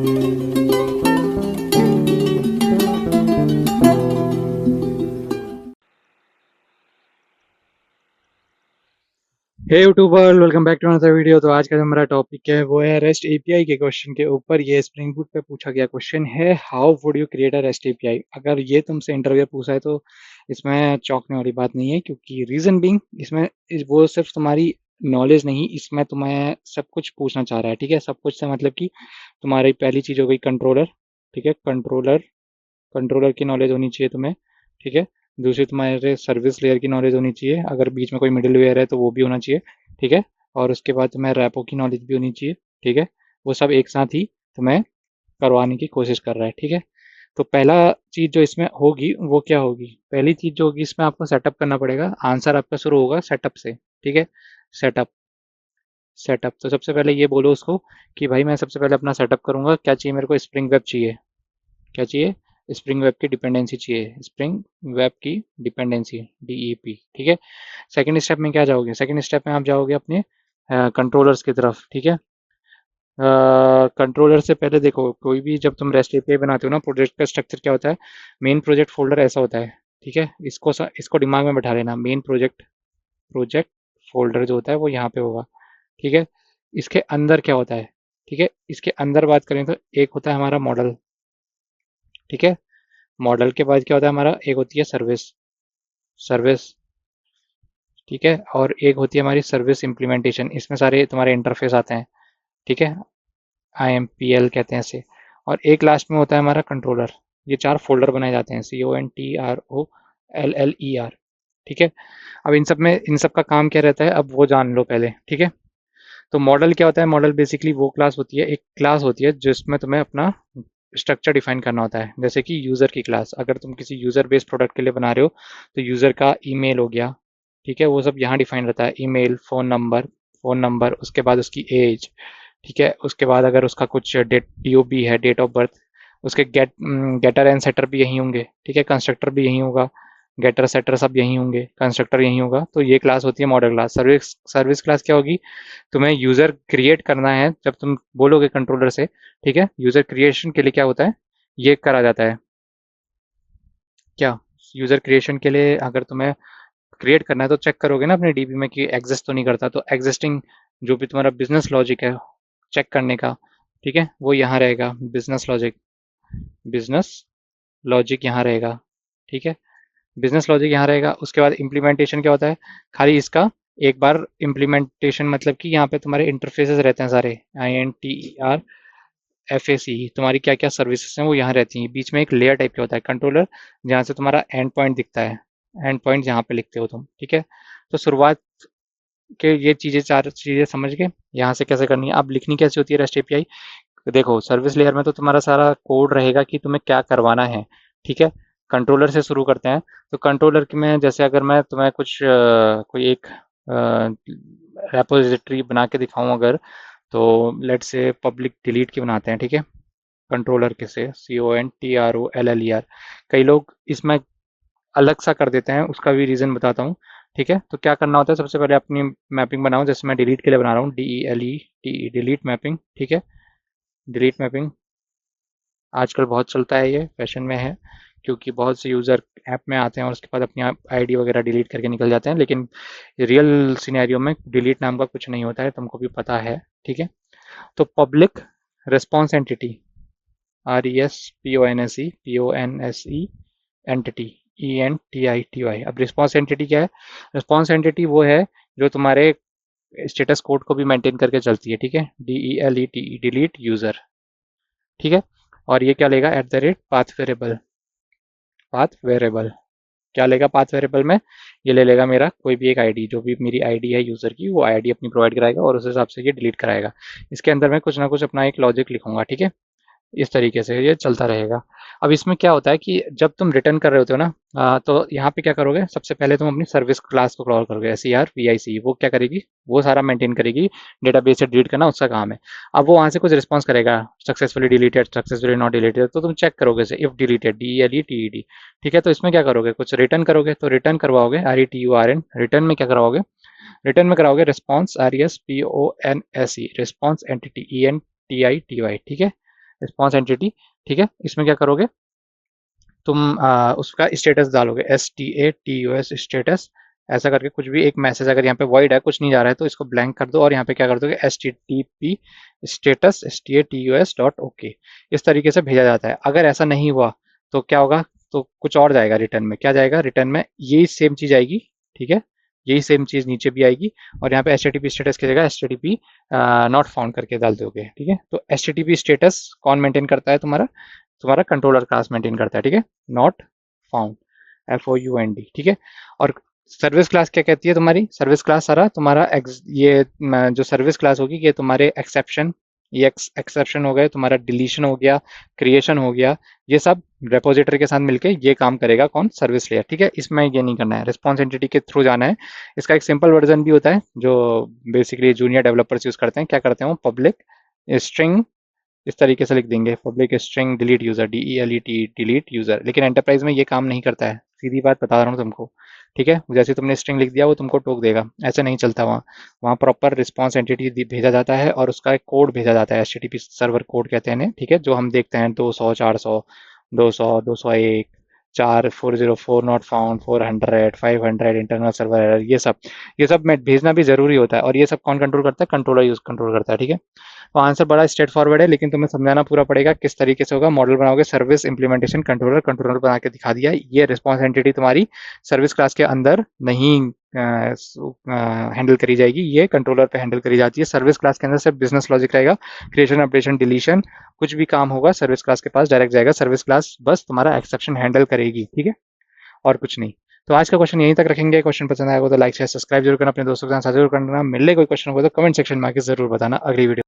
Hey YouTuber, welcome back to another video. तो आज का जो हमारा टॉपिक है वो है रेस्ट एपीआई के क्वेश्चन के ऊपर। ये स्प्रिंग बूट पे पूछा गया क्वेश्चन है, how would you create a rest API. अगर ये तुमसे इंटरव्यू पूछा है तो इसमें चौंकने वाली बात नहीं है, क्योंकि रीजन बीइंग इसमें वो सिर्फ तुम्हारी नॉलेज नहीं, इसमें तुम्हें सब कुछ पूछना चाह रहा है। ठीक है, सब कुछ से मतलब कि तुम्हारी पहली चीज़ हो गई कंट्रोलर। ठीक है, कंट्रोलर कंट्रोलर की नॉलेज होनी चाहिए तुम्हें। ठीक है, दूसरी तुम्हारे सर्विस लेयर की नॉलेज होनी चाहिए, अगर बीच में कोई मिडिल वेयर है तो वो भी होना चाहिए। ठीक है, और उसके बाद तुम्हें रैपो की नॉलेज भी होनी चाहिए। ठीक है, वो सब एक साथ ही तुम्हें करवाने की कोशिश कर रहा है। ठीक है, तो पहला चीज़ जो इसमें होगी वो क्या होगी, पहली चीज़ जो होगी इसमें आपको सेटअप करना पड़ेगा। आंसर आपका शुरू होगा सेटअप से। ठीक है, सेटअप सेटअप तो सबसे पहले ये बोलो उसको कि भाई मैं सबसे पहले अपना सेटअप करूंगा, क्या चाहिए मेरे को, स्प्रिंग वेब चाहिए। क्या चाहिए, स्प्रिंग वेब की डिपेंडेंसी चाहिए, स्प्रिंग वेब की डिपेंडेंसी, डीईपी। ठीक है, सेकंड स्टेप में क्या जाओगे, सेकंड स्टेप में आप जाओगे अपने कंट्रोलर्स की तरफ। ठीक है, कंट्रोलर से पहले देखो, कोई भी जब तुम रेस्ट एपीआई बनाते हो ना, प्रोजेक्ट का स्ट्रक्चर क्या होता है, मेन प्रोजेक्ट फोल्डर ऐसा होता है। ठीक है, इसको दिमाग में बैठा लेना, मेन प्रोजेक्ट प्रोजेक्ट फोल्डर जो होता है वो यहाँ पे होगा। ठीक है, इसके अंदर क्या होता है, ठीक है, इसके अंदर बात करें तो एक होता है हमारा मॉडल। ठीक है, मॉडल के बाद क्या होता है हमारा, एक होती है सर्विस, सर्विस। ठीक है, और एक होती है हमारी सर्विस इम्प्लीमेंटेशन, इसमें सारे तुम्हारे इंटरफेस आते हैं। ठीक है, IMPL कहते हैं इसे। और एक लास्ट में होता है हमारा कंट्रोलर। ये चार फोल्डर बनाए जाते हैं, CONTROLLER। ठीक है, अब इन सब का काम क्या रहता है, अब वो जान लो पहले। ठीक है, तो मॉडल क्या होता है, मॉडल बेसिकली वो क्लास होती है, एक क्लास होती है जिसमें तुम्हें अपना स्ट्रक्चर डिफाइन करना होता है। जैसे कि यूज़र की क्लास, अगर तुम किसी यूज़र बेस्ड प्रोडक्ट के लिए बना रहे हो तो यूज़र का ईमेल हो गया। ठीक है, वो सब यहाँ डिफाइन रहता है, ईमेल, फ़ोन नंबर, उसके बाद उसकी एज। ठीक है, उसके बाद अगर उसका कुछ डेट DOB है, डेट ऑफ बर्थ, उसके गेटर एंड सेटर भी यहीं होंगे। ठीक है, कंस्ट्रक्टर भी यहीं होगा, गेटर सेटर सब यहीं होंगे, कंस्ट्रक्टर यहीं होगा। तो ये क्लास होती है model class. Service service class क्या होगी, तुम्हें यूज़र क्रिएट करना है जब तुम बोलोगे कंट्रोलर से। ठीक है, यूज़र क्रिएशन के लिए क्या होता है, ये करा जाता है। क्या, यूज़र क्रिएशन के लिए अगर तुम्हें क्रिएट करना है तो चेक करोगे ना अपने डीबी में कि एग्जिस्ट तो नहीं करता, तो एग्जिस्टिंग जो भी तुम्हारा बिजनेस लॉजिक है चेक करने का, ठीक है, वो यहाँ रहेगा, बिजनेस लॉजिक यहाँ रहेगा। ठीक है, बिजनेस लॉजिक यहाँ रहेगा। उसके बाद इम्प्लीमेंटेशन क्या होता है, खाली इसका एक बार इम्प्लीमेंटेशन, मतलब कि यहाँ पे तुम्हारे इंटरफेसेस रहते हैं सारे, INTERFAC, तुम्हारी क्या क्या सर्विसेज हैं वो यहाँ रहती हैं। बीच में एक लेयर टाइप का होता है कंट्रोलर, जहाँ से तुम्हारा एंड पॉइंट दिखता है, एंड पॉइंट जहाँ पे लिखते हो तुम। ठीक है, तो शुरुआत के ये चीज़ें, चार चीज़ें समझ गए, यहाँ से कैसे करनी है। अब लिखनी कैसे होती है रेस्ट एपीआई, देखो सर्विस लेयर में तो तुम्हारा सारा कोड रहेगा कि तुम्हें क्या करवाना है। ठीक है, कंट्रोलर से शुरू करते हैं। तो कंट्रोलर की में जैसे अगर मैं तुम्हें कुछ कोई एक रेपोजिटरी बना के दिखाऊं अगर, तो लेट से पब्लिक डिलीट की बनाते हैं। ठीक है, कंट्रोलर के से CONTROLLER, कई लोग इसमें अलग सा कर देते हैं, उसका भी रीज़न बताता हूँ। ठीक है, तो क्या करना होता है, सबसे पहले अपनी मैपिंग बनाओ, जैसे मैं डिलीट के लिए बना रहा हूँ, DELETE, डिलीट मैपिंग। ठीक है, डिलीट मैपिंग आजकल बहुत चलता है, ये फैशन में है, क्योंकि बहुत से यूज़र ऐप में आते हैं और उसके बाद अपनी आईडी वगैरह डिलीट करके निकल जाते हैं, लेकिन रियल सिनेरियो में डिलीट नाम का कुछ नहीं होता है, तुमको भी पता है। ठीक है, तो public response entity, RESPONSE entity, ENTITY। अब रिस्पॉन्स एंटिटी क्या है, रिस्पॉन्स एंटिटी वो है जो तुम्हारे स्टेटस कोड को भी मेंटेन करके चलती है। ठीक है, DELETE, डिलीट यूज़र। ठीक है, और ये क्या लेगा, at the rate path variable, path variable क्या लेगा पाथ वेरिएबल में, ये ले लेगा मेरा कोई भी एक आईडी, जो भी मेरी आईडी है यूज़र की, वो आईडी अपनी प्रोवाइड कराएगा और उस हिसाब से ये डिलीट कराएगा। इसके अंदर मैं कुछ ना कुछ अपना एक लॉजिक लिखूंगा। ठीक है, इस तरीके से ये चलता रहेगा। अब इसमें क्या होता है कि जब तुम रिटर्न कर रहे होते हो ना, तो यहाँ पे क्या करोगे, सबसे पहले तुम अपनी सर्विस क्लास को कॉल करोगे, SERVIC। वो क्या करेगी, वो सारा मेंटेन करेगी, डेटाबेस से डिलीट करना उसका काम है। अब वो वहाँ से कुछ रिस्पॉन्स करेगा, successfully deleted, successfully not deleted, तो तुम चेक करोगे से इफ डिलीटेड, DELETED। ठीक है, तो इसमें क्या करोगे, कुछ रिटर्न करोगे, तो रिटर्न करवाओगे, RETURN, रिटर्न में क्या करवाओगे, रिटर्न में कराओगे response, RESPONSE, response entity, ENTITY। ठीक है, रिस्पॉन्स एंटिटी, ठीक है। इसमें क्या करोगे तुम, उसका स्टेटस डालोगे, STATUS स्टेटस, ऐसा करके कुछ भी एक मैसेज, अगर यहाँ पे वॉइड है कुछ नहीं जा रहा है तो इसको ब्लैंक कर दो और यहाँ पे क्या कर दोगे HTTP स्टेटस STATUS.OK, इस तरीके से भेजा जाता है। अगर ऐसा नहीं हुआ तो क्या होगा, तो कुछ और जाएगा रिटर्न में, क्या जाएगा रिटर्न में, यही सेम चीज आएगी, ठीक है, यही सेम चीज नीचे भी आएगी और यहाँ पे HTTP स्टेटस की जगह HTTP नॉट फाउंड करके डाल दोगे, ठीक है। तो HTTP स्टेटस कौन मेंटेन करता है, तुम्हारा तुम्हारा कंट्रोलर क्लास मेंटेन करता है, ठीक है, नॉट फाउंड, FOUND, ठीक है। और सर्विस क्लास क्या कहती है, तुम्हारी सर्विस क्लास सारा तुम्हारा ये जो सर्विस क्लास होगी ये तुम्हारे एक्सेप्शन, ये एक्सेप्शन हो गए, तुम्हारा डिलीशन हो गया, क्रिएशन हो गया, ये सब रेपोजिटरी के साथ मिलके ये काम करेगा कौन, सर्विस लेयर, ठीक है। इसमें ये नहीं करना है, रिस्पॉन्स एंटिटी के थ्रू जाना है। इसका एक सिंपल वर्जन भी होता है जो बेसिकली जूनियर डेवलपर्स यूज करते हैं, क्या करते हैं वो पब्लिक स्ट्रिंग इस तरीके से लिख देंगे, public string delete user, DELET delete user, लेकिन एंटरप्राइज में ये काम नहीं करता है, सीधी बात बता रहा हूँ तुमको, ठीक है। जैसे तुमने स्ट्रिंग लिख दिया वो तुमको टोक देगा, ऐसा नहीं चलता वहाँ। वहाँ प्रॉपर रिस्पॉन्स एंटिटी भेजा जाता है और उसका एक कोड भेजा जाता है, HTTP सर्वर कोड कहते हैं इन्हें, ठीक है, जो हम देखते हैं 200 400 200 201 4 404 not found 400 500 internal server error, ये सब में भेजना भी जरूरी होता है। और ये सब कौन कंट्रोल करता है, कंट्रोलर यूज कंट्रोल करता है, ठीक है। तो आंसर बड़ा स्ट्रेट फॉरवर्ड है, लेकिन तुम्हें समझाना पूरा पड़ेगा किस तरीके से होगा। मॉडल बनाओगे, सर्विस इंप्लीमेंटेशन कंट्रोलर, कंट्रोलर बना के दिखा दिया। ये रिस्पॉन्स एंटिटी तुम्हारी सर्विस क्लास के अंदर नहीं हैंडल करी जाएगी, ये कंट्रोलर पे हैंडल करी जाती है। सर्विस क्लास के अंदर सिर्फ बिजनेस लॉजिक रहेगा, क्रिएशन अपडेशन डिलीशन कुछ भी काम होगा सर्विस क्लास के पास डायरेक्ट जाएगा, सर्विस क्लास बस तुम्हारा एक्सेप्शन हैंडल करेगी, ठीक है, और कुछ नहीं। तो आज का क्वेश्चन यहीं तक रखेंगे। क्वेश्चन पसंद आएगा तो लाइक शेयर सब्सक्राइब जरूर करना, अपने दोस्तों के साथ साझा जरूर करना। मिलने कोई क्वेश्चन होगा तो कमेंट सेक्शन में आके जरूर बताना। अगली वीडियो